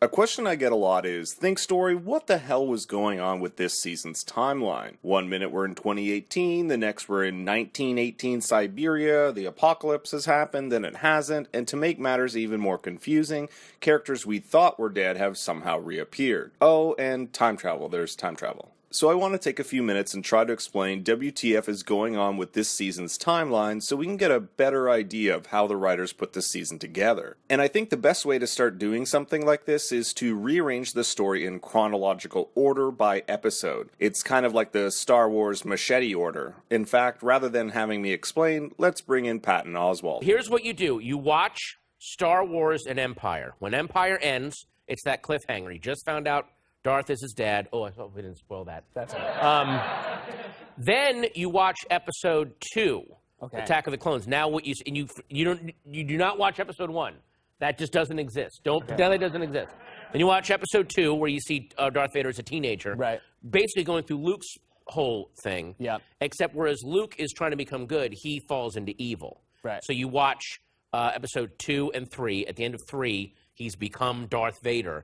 A question I get a lot is, Think Story, what the hell was going on with this season's timeline? One minute we're in 2018, the next we're in 1918 Siberia, the apocalypse has happened, then it hasn't, and to make matters even more confusing, characters we thought were dead have somehow reappeared. Oh, and time travel, there's time travel. So I want to take a few minutes and try to explain WTF is going on with this season's timeline so we can get a better idea of how the writers put this season together. And I think the best way to start doing something like this is to rearrange the story in chronological order by episode. It's kind of like the Star Wars machete order. In fact, rather than having me explain, let's bring in Patton Oswalt. Here's what you do. You watch Star Wars and Empire. When Empire ends, it's that cliffhanger. You just found out Darth is his dad. Oh, I hope we didn't spoil that. That's then you watch episode 2, okay. Attack of the Clones. Now what you do not watch episode 1. That just doesn't exist. Don't pretend that doesn't exist. Then you watch episode 2, where you see Darth Vader as a teenager, right? Basically going through Luke's whole thing. Yeah. Except whereas Luke is trying to become good, he falls into evil. Right. So you watch episode 2 and 3. At the end of 3, he's become Darth Vader.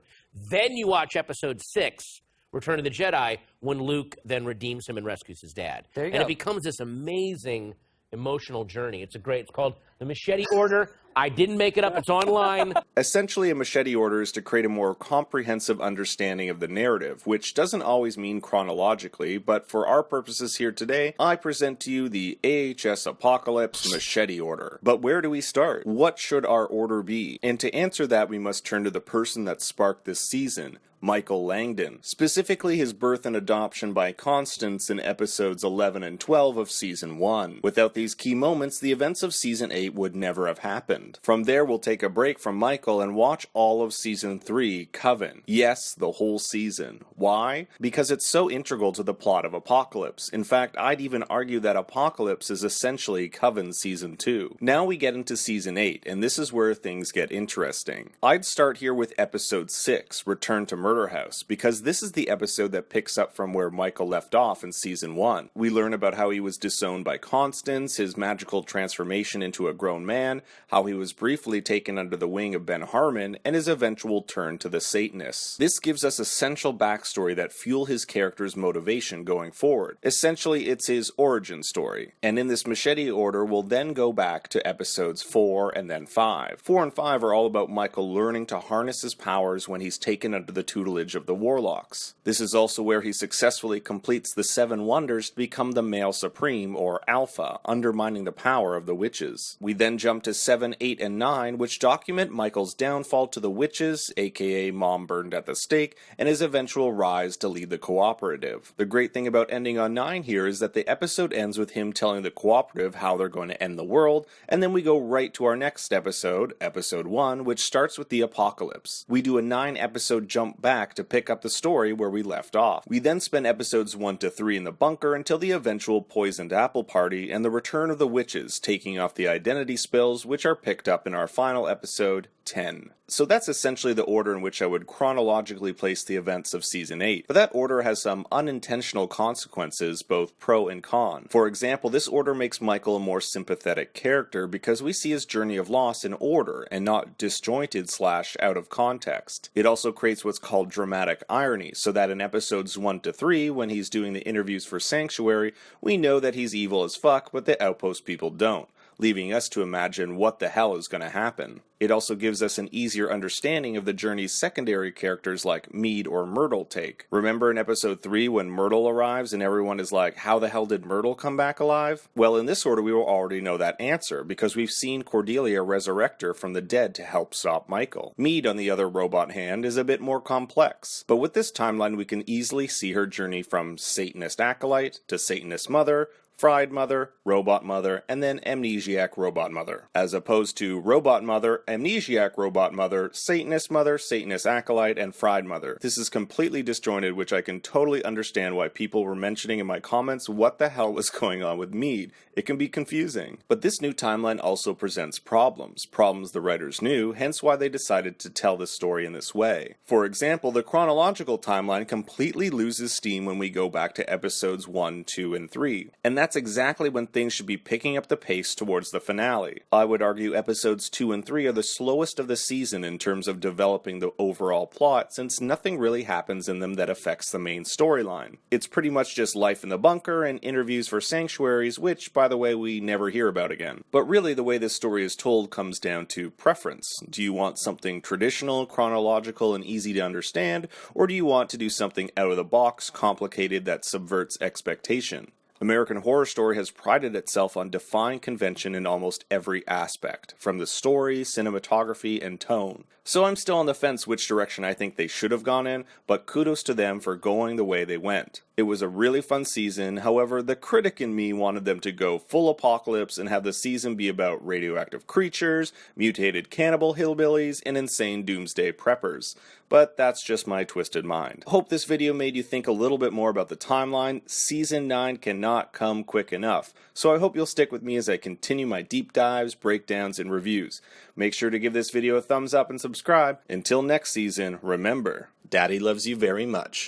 Then you watch episode 6, Return of the Jedi, when Luke then redeems him and rescues his dad. There you go. And it becomes this amazing emotional journey. It's called the Machete Order. I didn't make it up. It's online. Essentially, a machete order is to create a more comprehensive understanding of the narrative, which doesn't always mean chronologically, but for our purposes here today, I present to you the AHS Apocalypse Machete Order. But where do we start? What should our order be? And to answer that, we must turn to the person that sparked this season, Michael Langdon, specifically his birth and adoption by Constance in episodes 11 and 12 of Season 1. Without these key moments, the events of Season 8 would never have happened. From there, we'll take a break from Michael and watch all of Season 3, Coven. Yes, the whole season. Why? Because it's so integral to the plot of Apocalypse. In fact, I'd even argue that Apocalypse is essentially Coven Season 2. Now we get into Season 8, and this is where things get interesting. I'd start here with Episode 6, Return to Murder House, because this is the episode that picks up from where Michael left off in Season 1. We learn about how he was disowned by Constance, his magical transformation into a grown man, how he was briefly taken under the wing of Ben Harmon, and his eventual turn to the Satanists. This gives us essential backstory that fuel his character's motivation going forward. Essentially, it's his origin story. And in this machete order, we'll then go back to episodes 4 and then 5. 4 and 5 are all about Michael learning to harness his powers when he's taken under the tutelage of the Warlocks. This is also where he successfully completes the 7 wonders to become the male supreme, or Alpha, undermining the power of the witches. We then jump to 7, 8, and 9, which document Michael's downfall to the witches, aka Mom burned at the stake, and his eventual rise to lead the Cooperative. The great thing about ending on 9 here is that the episode ends with him telling the Cooperative how they're going to end the world, and then we go right to our next episode, episode 1, which starts with the Apocalypse. We do a 9-episode jump back to pick up the story where we left off. We then spend episodes 1 to 3 in the bunker until the eventual poisoned apple party and the return of the witches, taking off the identity spills, which are picked up in our final episode, 10. So that's essentially the order in which I would chronologically place the events of Season 8, but that order has some unintentional consequences, both pro and con. For example, this order makes Michael a more sympathetic character because we see his journey of loss in order and not disjointed / out of context. It also creates what's called dramatic irony, so that in episodes 1 to 3, when he's doing the interviews for Sanctuary, we know that he's evil as fuck, but the Outpost people don't, leaving us to imagine what the hell is going to happen. It also gives us an easier understanding of the journey's secondary characters like Meade or Myrtle take. Remember in episode 3 when Myrtle arrives and everyone is like, how the hell did Myrtle come back alive? Well, in this order we will already know that answer, because we've seen Cordelia resurrect her from the dead to help stop Michael. Meade, on the other robot hand, is a bit more complex, but with this timeline we can easily see her journey from Satanist acolyte to Satanist mother, Fried Mother, Robot Mother, and then Amnesiac Robot Mother, as opposed to Robot Mother, Amnesiac Robot Mother, Satanist Mother, Satanist Acolyte, and Fried Mother. This is completely disjointed, which I can totally understand why people were mentioning in my comments what the hell was going on with Meade. It can be confusing. But this new timeline also presents problems the writers knew, hence why they decided to tell this story in this way. For example, the chronological timeline completely loses steam when we go back to episodes 1, 2, and 3, and that's exactly when things should be picking up the pace towards the finale. I would argue episodes 2 and 3 are the slowest of the season in terms of developing the overall plot, since nothing really happens in them that affects the main storyline. It's pretty much just life in the bunker and interviews for sanctuaries, which, by the way, we never hear about again. But really, the way this story is told comes down to preference. Do you want something traditional, chronological, and easy to understand, or do you want to do something out of the box, complicated, that subverts expectation? American Horror Story has prided itself on defying convention in almost every aspect, from the story, cinematography, and tone. So I'm still on the fence which direction I think they should have gone in, but kudos to them for going the way they went. It was a really fun season, however, the critic in me wanted them to go full apocalypse and have the season be about radioactive creatures, mutated cannibal hillbillies, and insane doomsday preppers. But that's just my twisted mind. Hope this video made you think a little bit more about the timeline. Season 9 cannot come quick enough, so I hope you'll stick with me as I continue my deep dives, breakdowns, and reviews. Make sure to give this video a thumbs up and subscribe. Until next season, remember, Daddy loves you very much.